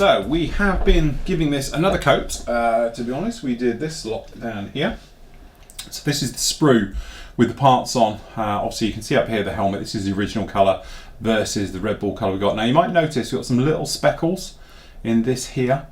so we have been giving this another coat. To be honest, we did this lot down here. So this is the sprue with the parts on. Obviously you can see up here the helmet, this is the original colour versus the Red Bull colour we've got. Now you might notice we've got some little speckles in this here.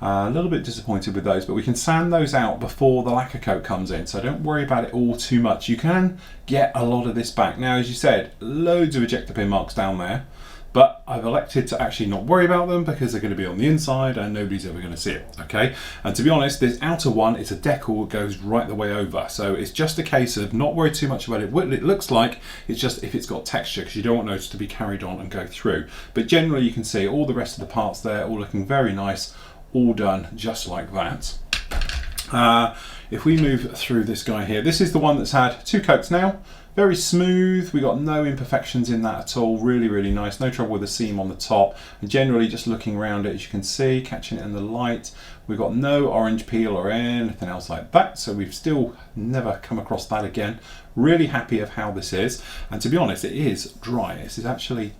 A little bit disappointed with those, but we can sand those out before the lacquer coat comes in, so don't worry about it all too much. You can get a lot of this back. Now, as you said, loads of ejector pin marks down there, but I've elected to actually not worry about them because they're going to be on the inside and nobody's ever going to see it, okay? And to be honest, this outer one, it's a decal that goes right the way over, so it's just a case of not worry too much about it. What it looks like, it's just if it's got texture, because you don't want those to be carried on and go through. But generally you can see all the rest of the parts there, all looking very nice, all done just like that. If we move through this guy here, this is the one that's had 2 coats now. Very smooth, we got no imperfections in that at all, really, really nice. No trouble with the seam on the top. And generally just looking around it, as you can see, catching it in the light, we've got no orange peel or anything else like that. So we've still never come across that again. Really happy of how this is. And to be honest, it is dry. This is actually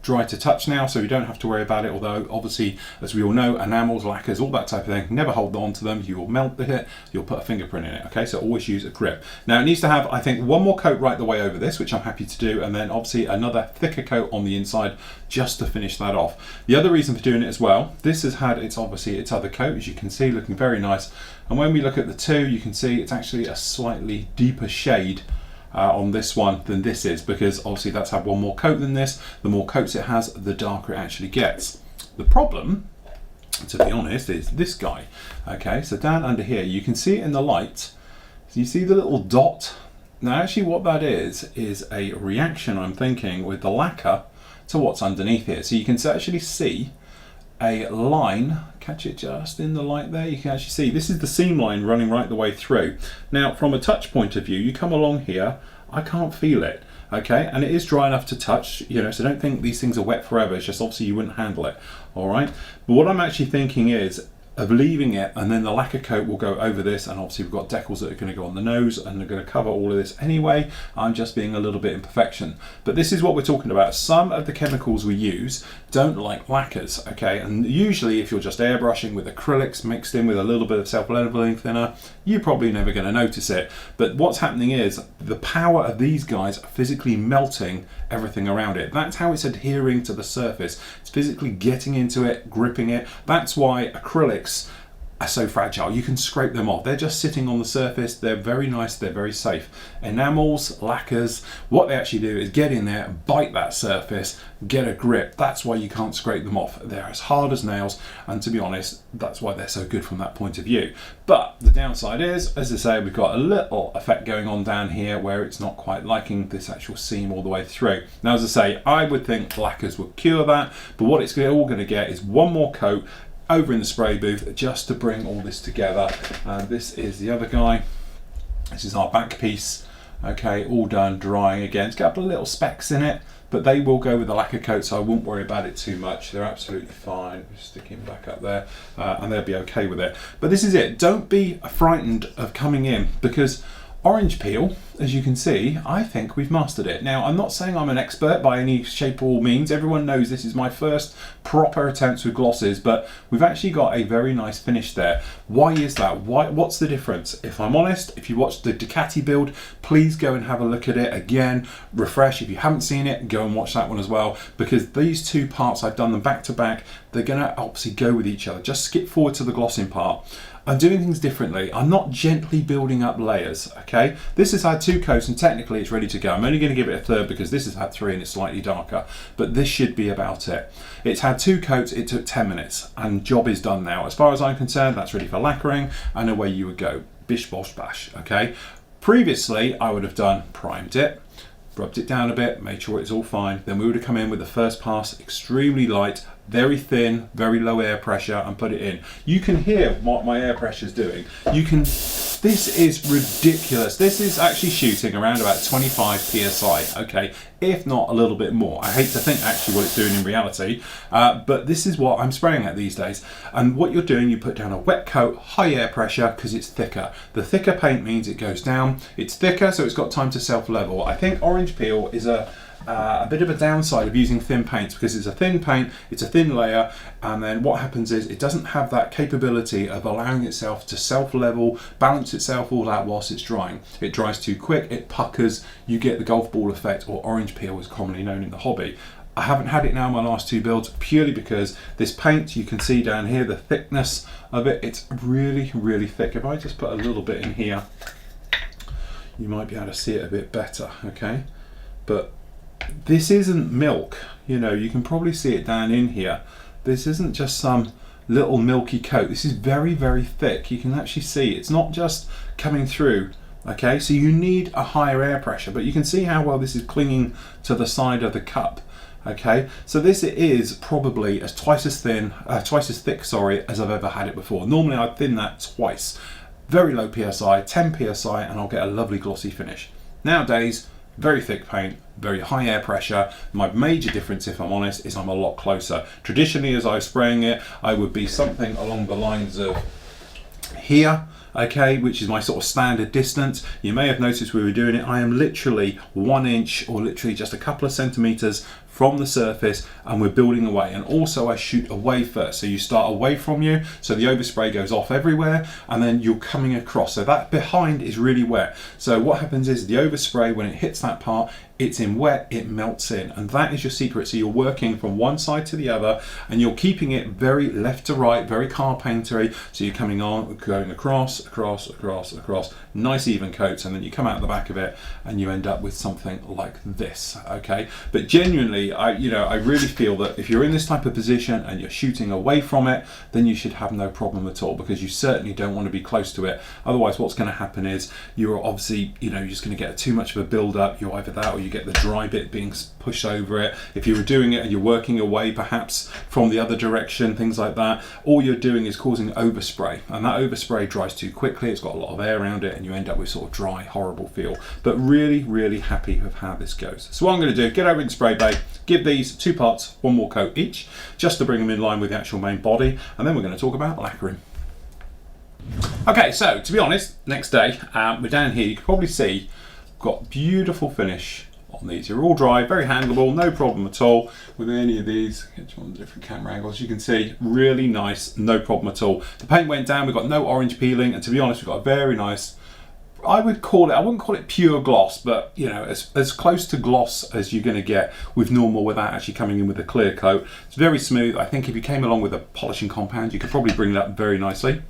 dry to touch now, so you don't have to worry about it, although obviously, as we all know, enamels, lacquers, all that type of thing, never hold on to them. You will melt it, you'll put a fingerprint in it, okay? So always use a grip. Now it needs to have, I think, one more coat right the way over this, which I'm happy to do, and then obviously another thicker coat on the inside just to finish that off. The other reason for doing it as well, this has had its other coat, as you can see, looking very nice. And when we look at the two, you can see it's actually a slightly deeper shade on this one than this is, because obviously that's had one more coat than this. The more coats it has, the darker it actually gets. The problem, to be honest, is this guy. Okay, so down under here, you can see it in the light. So you see the little dot? Now actually what that is a reaction, I'm thinking, with the lacquer to what's underneath here. So you can actually see a line, catch it just in the light there, you can actually see this is the seam line running right the way through. Now from a touch point of view, you come along here, I can't feel it, okay, and it is dry enough to touch, you know, so don't think these things are wet forever. It's just obviously you wouldn't handle it, all right? But what I'm actually thinking is of leaving it, and then the lacquer coat will go over this, and obviously we've got decals that are going to go on the nose and they're going to cover all of this anyway. I'm just being a little bit imperfection, but this is what we're talking about. Some of the chemicals we use don't like lacquers, okay, and usually if you're just airbrushing with acrylics mixed in with a little bit of self-leveling thinner, you're probably never going to notice it. But what's happening is the power of these guys are physically melting everything around it. That's how it's adhering to the surface. It's physically getting into it, gripping it. That's why acrylics are so fragile. You can scrape them off. They're just sitting on the surface. They're very nice. They're very safe. Enamels, lacquers, what they actually do is get in there, bite that surface, get a grip. That's why you can't scrape them off. They're as hard as nails, and to be honest, that's why they're so good from that point of view. But the downside is, as I say, we've got a little effect going on down here where it's not quite liking this actual seam all the way through. Now, as I say, I would think lacquers would cure that, but what it's all going to get is one more coat over in the spray booth just to bring all this together. This is the other guy. This is our back piece. Okay, all done, drying again. It's got a couple of little specks in it, but they will go with the lacquer coat, so I won't worry about it too much. They're absolutely fine. Just stick him back up there, and they'll be okay with it. But this is it. Don't be frightened of coming in, because orange peel, as you can see, I think we've mastered it. Now, I'm not saying I'm an expert by any shape or means. Everyone knows this is my first proper attempt with glosses, but we've actually got a very nice finish there. Why is that? What's the difference? If I'm honest, if you watched the Ducati build, please go and have a look at it again. Refresh. If you haven't seen it, go and watch that one as well, because these two parts, I've done them back to back. They're going to obviously go with each other. Just skip forward to the glossing part. I'm doing things differently. I'm not gently building up layers, okay? This has had 2 coats and technically it's ready to go. I'm only going to give it a third because this has had 3 and it's slightly darker, but this should be about it. It's had 2 coats, it took 10 minutes and job is done now. As far as I'm concerned, that's ready for lacquering and away you would go. Bish, bosh, bash, okay? Previously, I would have primed it, rubbed it down a bit, made sure it's all fine. Then we would have come in with the first pass, extremely light, very thin, very low air pressure, and put it in. You can hear what my air pressure is doing. This is ridiculous. This is actually shooting around about 25 PSI, okay? If not a little bit more. I hate to think actually what it's doing in reality, but this is what I'm spraying at these days. And what you're doing, you put down a wet coat, high air pressure, because it's thicker. The thicker paint means it goes down. It's thicker, so it's got time to self-level. I think orange peel is a a bit of a downside of using thin paints, because it's a thin paint, it's a thin layer, and then what happens is it doesn't have that capability of allowing itself to self-level, balance itself all out whilst it's drying. It dries too quick, it puckers, you get the golf ball effect, or orange peel as commonly known in the hobby. I haven't had it now in my last two builds purely because this paint, you can see down here the thickness of it, it's really, really thick. If I just put a little bit in here, you might be able to see it a bit better, okay? But this isn't milk, you know, you can probably see it down in here. This isn't just some little milky coat. This is very, very thick. You can actually see it's not just coming through, okay? So you need a higher air pressure, but you can see how well this is clinging to the side of the cup, okay? So this is probably twice as thick, sorry, as I've ever had it before. Normally I'd thin that twice. Very low PSI, 10 PSI, and I'll get a lovely glossy finish. Nowadays, very thick paint, very high air pressure. My major difference, if I'm honest, is I'm a lot closer. Traditionally, as I was spraying it, I would be something along the lines of here, okay, which is my sort of standard distance. You may have noticed we were doing it. I am literally 1 inch or literally just a couple of centimeters from the surface, and we're building away. And also I shoot away first, so you start away from you, so the overspray goes off everywhere, and then you're coming across, so that behind is really wet. So what happens is the overspray, when it hits that part, it's in wet, it melts in, and that is your secret. So you're working from one side to the other, and you're keeping it very left to right, very car paintery. So you're coming on, going across, nice even coats, and then you come out the back of it, and you end up with something like this, okay? But genuinely, I really feel that if you're in this type of position and you're shooting away from it, then you should have no problem at all, because you certainly don't want to be close to it. Otherwise, what's going to happen is you're obviously, you're just going to get too much of a build up. You're either that, or you get the dry bit being pushed over it. If you were doing it and you're working away perhaps from the other direction, things like that, all you're doing is causing overspray, and that overspray dries too quickly. It's got a lot of air around it, and you end up with sort of dry, horrible feel. But really, really happy with how this goes. So what I'm going to do, get over in spray bay, give these 2 parts 1 more coat each, just to bring them in line with the actual main body, and then we're going to talk about lacquering. Okay, so to be honest, next day, we're down here. You can probably see we've got beautiful finish on these. They're all dry, very handleable, no problem at all with any of these. Get you on different camera angles. You can see really nice, no problem at all. The paint went down, we've got no orange peeling, and to be honest, we've got a very nice, I wouldn't call it pure gloss, but as close to gloss as you're going to get with normal without actually coming in with a clear coat. It's very smooth. I think if you came along with a polishing compound, you could probably bring it up very nicely.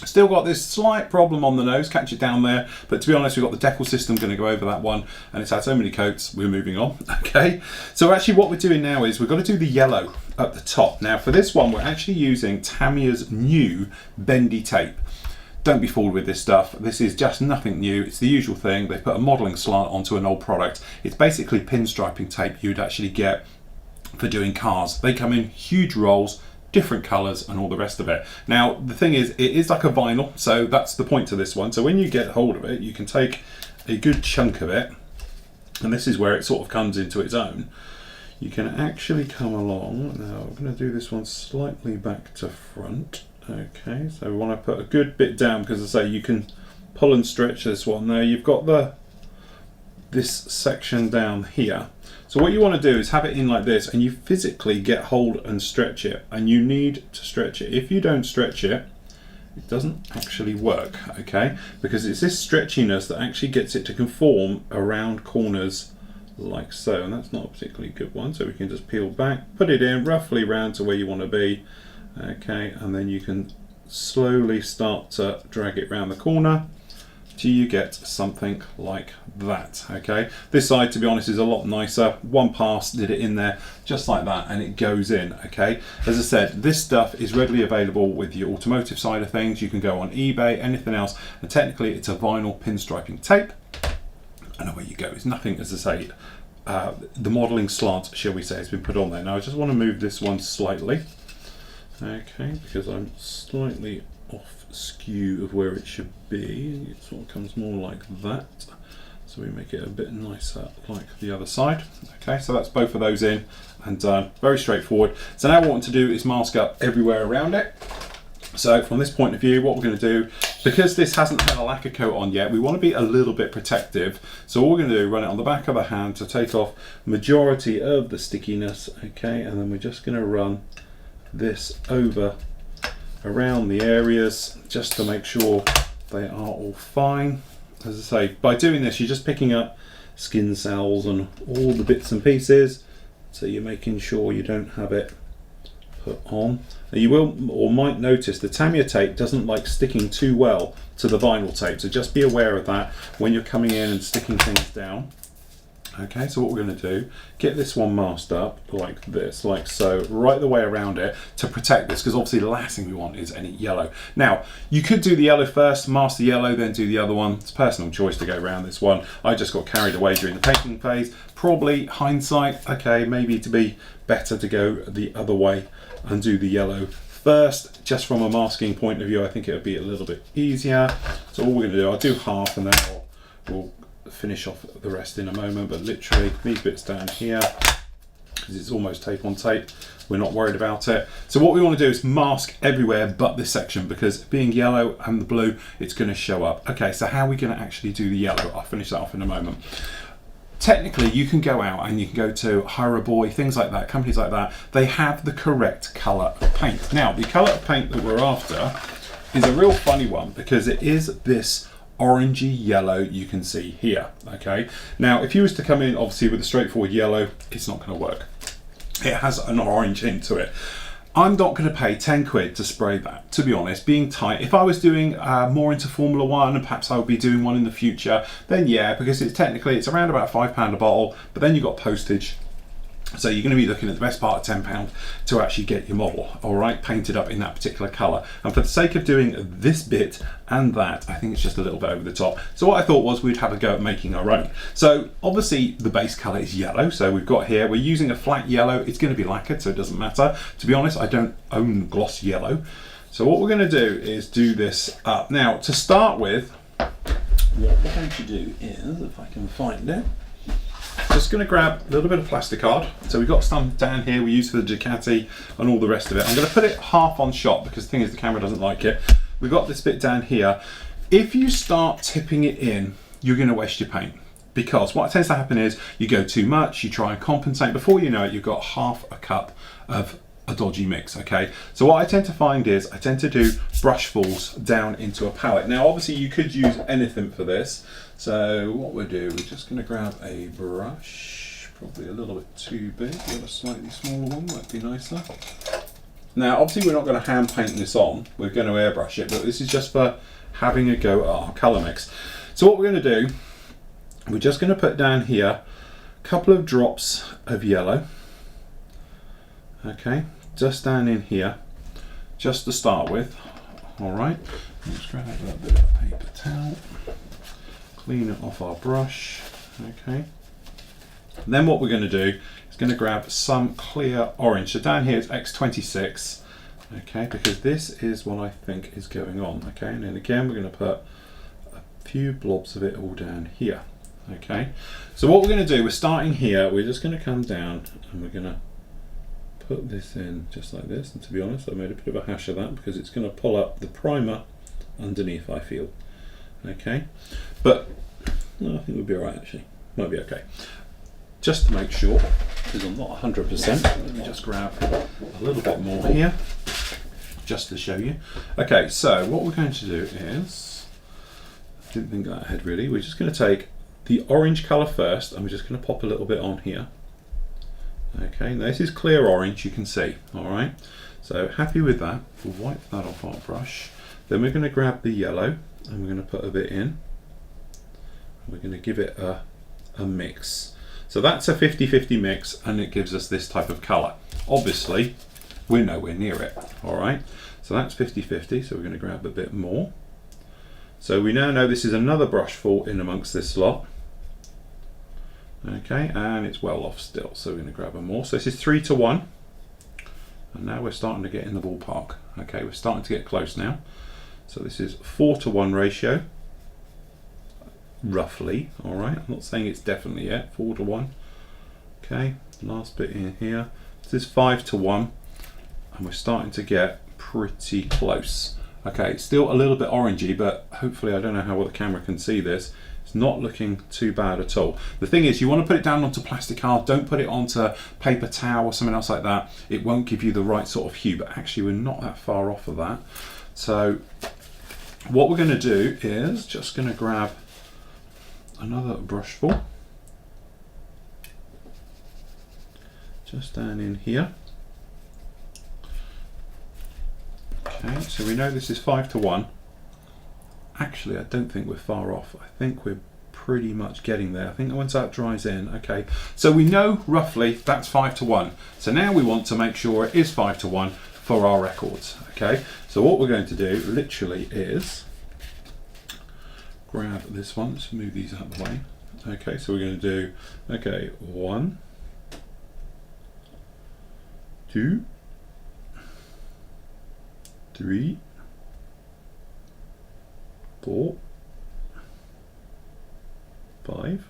Still got this slight problem on the nose, catch it down there, but to be honest, we've got the decal system going to go over that one, and it's had so many coats, we're moving on, okay? So actually what we're doing now is we've got to do the yellow at the top. Now for this one, we're actually using Tamiya's new bendy tape. Don't be fooled with this stuff. This is just nothing new. It's the usual thing. They've put a modelling slant onto an old product. It's basically pinstriping tape you'd actually get for doing cars. They come in huge rolls, different colours and all the rest of it. Now the thing is, it is like a vinyl, so that's the point to this one. So when you get hold of it, you can take a good chunk of it, and this is where it sort of comes into its own. You can actually come along. Now I'm going to do this one slightly back to front. Okay, so we want to put a good bit down, because as I say, you can pull and stretch this one. Now you've got this section down here. So what you want to do is have it in like this, and you physically get hold and stretch it, and you need to stretch it. If you don't stretch it, it doesn't actually work, okay? Because it's this stretchiness that actually gets it to conform around corners like so, and that's not a particularly good one. So we can just peel back, put it in roughly round to where you want to be, okay, and then you can slowly start to drag it round the corner till you get something like that, okay? This side, to be honest, is a lot nicer. One pass did it in there just like that, and it goes in, okay? As I said, this stuff is readily available with the automotive side of things. You can go on eBay, anything else, and technically it's a vinyl pinstriping tape, and away you go. It's nothing, as I say, the modelling slant, shall we say, has been put on there. Now I just want to move this one slightly, okay, because I'm slightly off skew of where it should be. It sort of comes more like that, so we make it a bit nicer like the other side. Okay, so that's both of those in and done. Very straightforward. So now what I want to do is mask up everywhere around it. So from this point of view, what we're going to do because this hasn't had a lacquer coat on yet, we want to be a little bit protective. So all we're going to do, run it on the back of the hand to take off majority of the stickiness, okay, and then we're just going to run this over around the areas just to make sure they are all fine. As I say, by doing this, you're just picking up skin cells and all the bits and pieces, so you're making sure you don't have it put on. Now you will or might notice the Tamiya tape doesn't like sticking too well to the vinyl tape, so just be aware of that when you're coming in and sticking things down. Okay, so what we're going to do, get this one masked up like this, like so, right the way around it to protect this, because obviously the last thing we want is any yellow. Now, you could do the yellow first, mask the yellow, then do the other one. It's personal choice to go around this one. I just got carried away during the painting phase. Probably hindsight, okay, maybe to be better to go the other way and do the yellow first. Just from a masking point of view, I think it would be a little bit easier. So all we're going to do, I'll do half and then we'll finish off the rest in a moment, but literally these bits down here, because it's almost tape on tape, we're not worried about it. So what we want to do is mask everywhere but this section, because being yellow and the blue, it's going to show up. Okay, so how are we going to actually do the yellow? I'll finish that off in a moment. Technically, you can go out and you can go to Hire Boy, things like that, companies like that. They have the correct colour of paint. Now, the colour of paint that we're after is a real funny one, because it is this orangey yellow you can see here. Okay, now if you was to come in obviously with a straightforward yellow, it's not going to work. It has an orange hint to it. I'm not going to pay 10 quid to spray that, to be honest, being tight. If I was doing more into Formula One, and perhaps I would be doing one in the future, then yeah, because it's technically it's around about £5 a bottle, but then you've got postage. So you're going to be looking at the best part of £10 to actually get your model, all right, painted up in that particular colour. And for the sake of doing this bit and that, I think it's just a little bit over the top. So what I thought was we'd have a go at making our own. So obviously the base colour is yellow. So we've got here, we're using a flat yellow. It's going to be lacquered, so it doesn't matter. To be honest, I don't own gloss yellow. So what we're going to do is do this up. Now, to start with, what we're going to do is, if I can find it, just going to grab a little bit of plasticard. So we've got some down here we use for the Ducati and all the rest of it. I'm going to put it half on shot because the thing is the camera doesn't like it. We've got this bit down here. If you start tipping it in, you're going to waste your paint, because what tends to happen is you go too much, you try and compensate. Before you know it, you've got half a cup of a dodgy mix. Okay, so what I tend to find is I tend to do brushfuls down into a palette. Now obviously you could use anything for this. So what we'll do, we're just going to grab a brush, probably a little bit too big, a slightly smaller one might be nicer. Now obviously we're not going to hand paint this on, we're going to airbrush it, but this is just for having a go at our colour mix. So what we're going to do, we're just going to put down here a couple of drops of yellow, okay, just down in here, just to start with. Alright, let's grab a little bit of paper towel. Clean it off our brush, okay. And then what we're going to do is going to grab some clear orange. So down here it's X26, okay, because this is what I think is going on, okay. And then again we're going to put a few blobs of it all down here, okay. So what we're going to do, we're starting here, we're just going to come down and we're going to put this in just like this. And to be honest, I made a bit of a hash of that because it's going to pull up the primer underneath, I feel. Okay, but no, I think we'll be alright actually, might be okay. Just to make sure, because I'm not 100%, let me just grab a little bit more here, just to show you. Okay, so what we're going to do is, I didn't think that ahead really, we're just going to take the orange colour first and we're just going to pop a little bit on here. Okay, now this is clear orange, you can see, alright. So happy with that, we'll wipe that off our brush. Then we're going to grab the yellow and we're going to put a bit in. We're going to give it a mix. So that's a 50-50 mix and it gives us this type of colour. Obviously, we're nowhere near it, alright. So that's 50-50, so we're going to grab a bit more. So we now know this is another brush full in amongst this lot. Okay, and it's well off still, so we're going to grab a more. So this is 3-to-1. And now we're starting to get in the ballpark. Okay, we're starting to get close now. So this is 4-to-1 ratio, roughly, all right? I'm not saying it's definitely yet, 4-to-1. Okay, last bit in here. This is 5-to-1, and we're starting to get pretty close. Okay, still a little bit orangey, but hopefully, I don't know how well the camera can see this. It's not looking too bad at all. The thing is, you want to put it down onto plastic card. Don't put it onto paper towel or something else like that. It won't give you the right sort of hue, but actually we're not that far off of that. So what we're going to do is just going to grab another brush full. Just down in here. Okay, so we know this is 5:1. Actually, I don't think we're far off. I think we're pretty much getting there. I think once that dries in, okay. So we know roughly that's 5:1. So now we want to make sure it is 5:1 for our records, okay. So what we're going to do literally is grab this one. Let's move these out of the way. Okay, so we're going to do, okay, 1, 2, 3, 4, 5.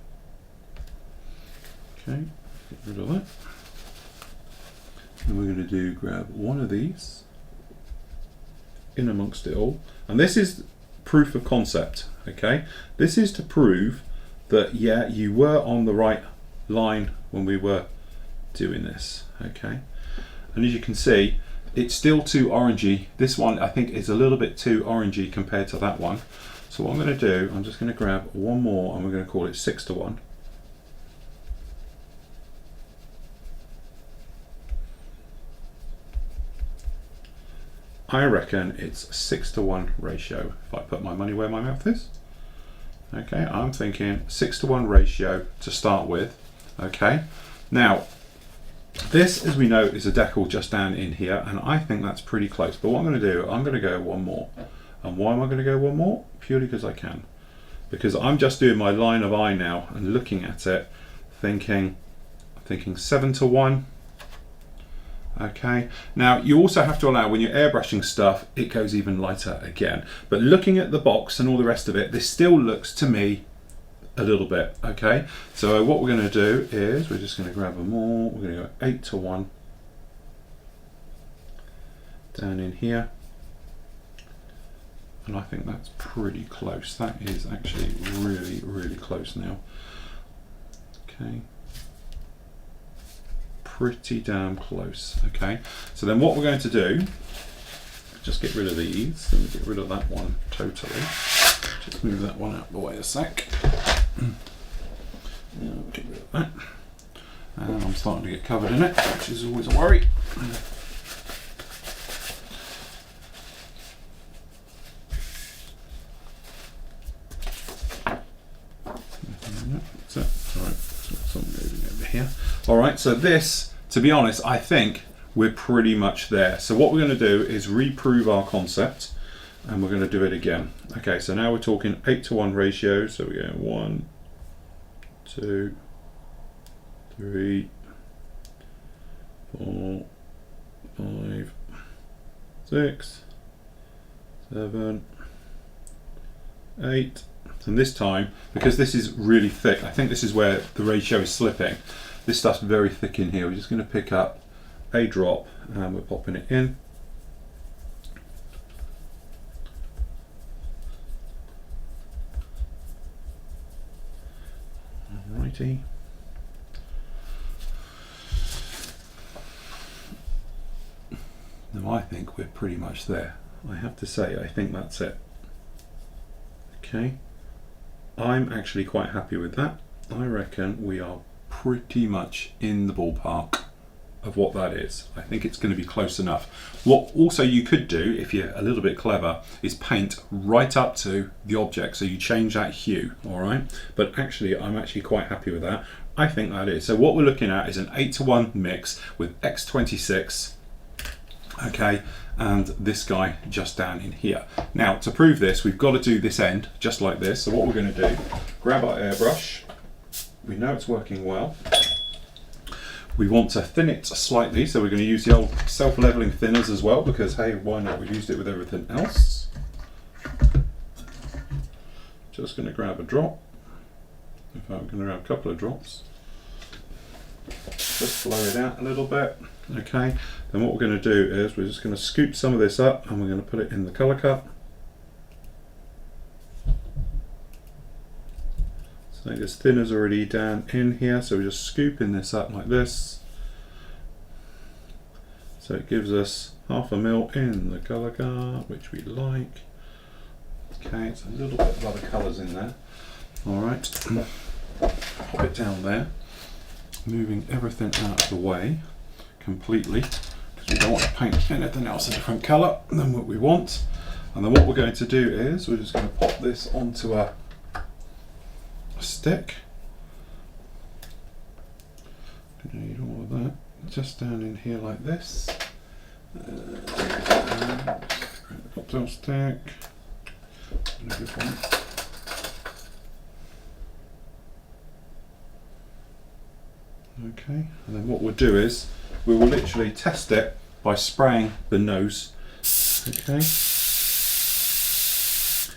Okay, get rid of that. And we're going to do grab one of these in amongst it all. And this is proof of concept, okay? This is to prove that, yeah, you were on the right line when we were doing this, okay? And as you can see, it's still too orangey. This one I think is a little bit too orangey compared to that one. So what I'm going to do, I'm just going to grab one more and we're going to call it 6:1. I reckon it's 6:1 ratio if I put my money where my mouth is. Okay, I'm thinking 6:1 ratio to start with. Okay, now this, as we know, is a decal just down in here, and I think that's pretty close. But what I'm going to do, I'm going to go one more. And why am I going to go one more? Purely because I can. Because I'm just doing my line of eye now and looking at it, thinking 7:1. Okay. Now you also have to allow, when you're airbrushing stuff, it goes even lighter again. But looking at the box and all the rest of it, this still looks to me a little bit. Okay. So what we're going to do is we're just going to grab them more. We're going to go 8:1 down in here. And I think that's pretty close. That is actually really, really close now. Okay. Pretty damn close. Okay. So then what we're going to do, just get rid of these. Let me get rid of that one totally. Just move that one out of the way a sec. Get rid of that. And I'm starting to get covered in it, which is always a worry. So, alright, so I'm moving over here. Alright, so this, to be honest, I think we're pretty much there. So what we're going to do is reprove our concept, and we're going to do it again. Okay, so now we're talking 8:1 ratio. So we're going 1, 2, 3, 4, 5, 6, 7, 8. And this time, because this is really thick, I think this is where the ratio is slipping. This stuff's very thick in here. We're just going to pick up a drop and we're popping it in. Alrighty. Now I think we're pretty much there. I have to say, I think that's it. Okay. I'm actually quite happy with that. I reckon we are pretty much in the ballpark of what that is. I think it's going to be close enough. What also you could do, if you're a little bit clever, is paint right up to the object, so you change that hue, all right? But actually, I'm actually quite happy with that. I think that is. So what we're looking at is an 8:1 mix with X26, okay, and this guy just down in here. Now, to prove this, we've got to do this end just like this. So what we're going to do, grab our airbrush. We know it's working well. We want to thin it slightly, so we're going to use the old self-leveling thinners as well, because hey, why not? We've used it with everything else. Just going to grab a drop. In fact, I'm going to grab a couple of drops. Just blow it out a little bit. Okay, then what we're going to do is we're just going to scoop some of this up and we're going to put it in the colour cup. So this thinner's already down in here, so we're just scooping this up like this. So it gives us 1/2 mil in the colour cup, which we like. Okay, it's a little bit of other colours in there. Alright, pop it down there, moving everything out of the way completely, because we don't want to paint anything else a different colour than what we want. And then what we're going to do is we're just going to pop this onto a stick. Don't need all of that. Just down in here like this. Cocktail stick. Okay, and then what we'll do is we will literally test it by spraying the nose. Okay.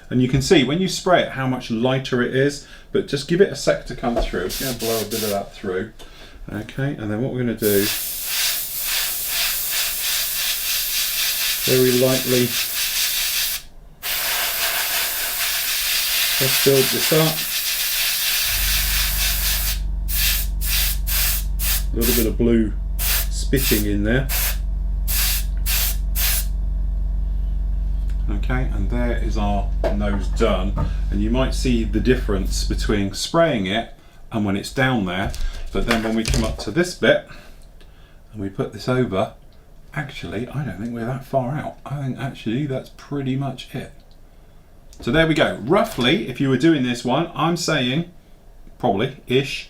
And you can see when you spray it how much lighter it is, but just give it a sec to come through. It's going to blow a bit of that through. Okay, and then what we're going to do, very lightly, just build this up. A little bit of blue spitting in there. Okay, and there is our nose done. And you might see the difference between spraying it and when it's down there. But then when we come up to this bit and we put this over, actually, I don't think we're that far out. I think actually that's pretty much it. So there we go. Roughly, if you were doing this one, I'm saying, probably-ish,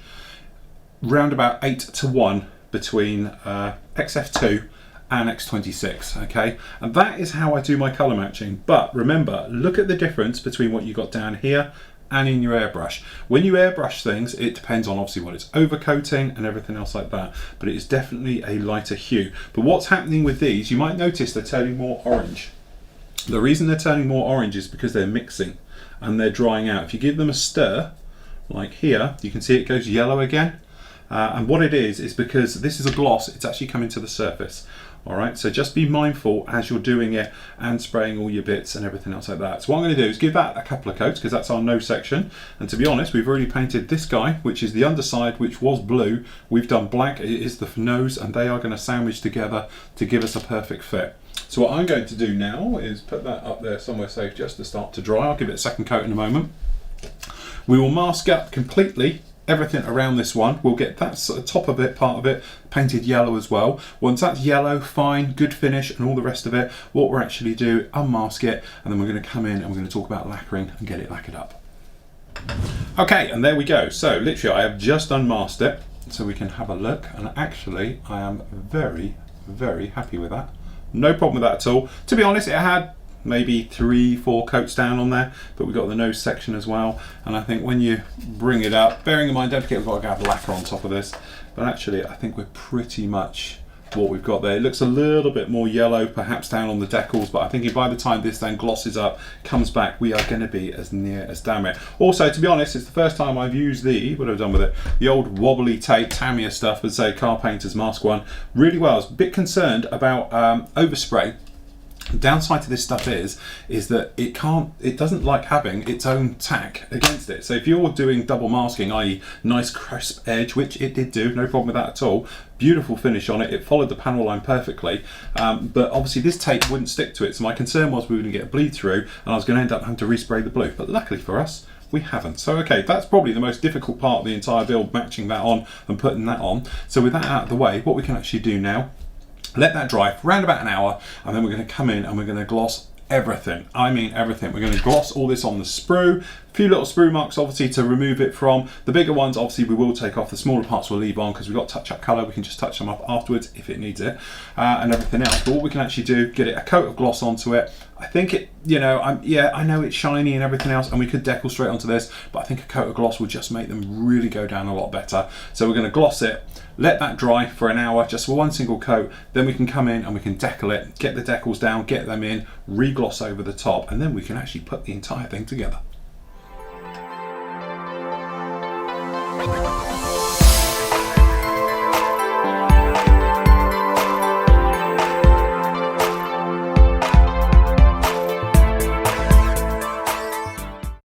round about 8-to-1 between XF2 and X26, okay? And that is how I do my colour matching. But remember, look at the difference between what you got down here and in your airbrush. When you airbrush things, it depends on obviously what it's overcoating and everything else like that, but it is definitely a lighter hue. But what's happening with these, you might notice they're turning more orange. The reason they're turning more orange is because they're mixing and they're drying out. If you give them a stir, like here, you can see it goes yellow again. And what it is because this is a gloss, it's actually coming to the surface. All right, so just be mindful as you're doing it and spraying all your bits and everything else like that. So what I'm going to do is give that a couple of coats, because that's our nose section. And to be honest, we've already painted this guy, which is the underside, which was blue. We've done black, it is the nose, and they are going to sandwich together to give us a perfect fit. So what I'm going to do now is put that up there somewhere safe just to start to dry. I'll give it a second coat in a moment. We will mask up completely everything around this one. We'll get that sort of top of it, part of it, painted yellow as well. Once that's yellow, fine, good finish and all the rest of it, what we'll actually do, unmask it, and then we're going to come in and we're going to talk about lacquering and get it lacquered up. Okay, and there we go. So literally I have just unmasked it so we can have a look, and actually I am very, very happy with that. No problem with that at all. To be honest, it had maybe 3-4 coats down on there, but we've got the nose section as well. And I think when you bring it up, bearing in mind, don't forget we've got to have lacquer on top of this, but actually I think we're pretty much what we've got there. It looks a little bit more yellow perhaps down on the decals, but I think by the time this then glosses up, comes back, we are going to be as near as damn it. Also, to be honest, it's the first time I've used what I've done with it, the old wobbly tape Tamiya stuff, as say car painters mask one, really well. I was a bit concerned about overspray. The downside to this stuff is that it doesn't like having its own tack against it. So if you're doing double masking, i.e. nice crisp edge, which it did do, no problem with that at all, beautiful finish on it, it followed the panel line perfectly, but obviously this tape wouldn't stick to it, so my concern was we were going to get a bleed through and I was going to end up having to respray the blue, but luckily for us, we haven't. So okay, that's probably the most difficult part of the entire build, matching that on and putting that on. So with that out of the way, what we can actually do now, let that dry for around about an hour, and then we're going to come in and we're going to gloss everything. I mean everything. We're going to gloss all this on the sprue. A few little sprue marks obviously to remove it from. The bigger ones obviously we will take off. The smaller parts we'll leave on because we've got touch-up colour. We can just touch them up afterwards if it needs it, and everything else. But what we can actually do, get it a coat of gloss onto it. I think it, you know, I know it's shiny and everything else, and we could decal straight onto this, but I think a coat of gloss will just make them really go down a lot better. So we're going to gloss it, let that dry for an hour, just for one single coat, then we can come in and we can decal it, get the decals down, get them in, re-gloss over the top, and then we can actually put the entire thing together.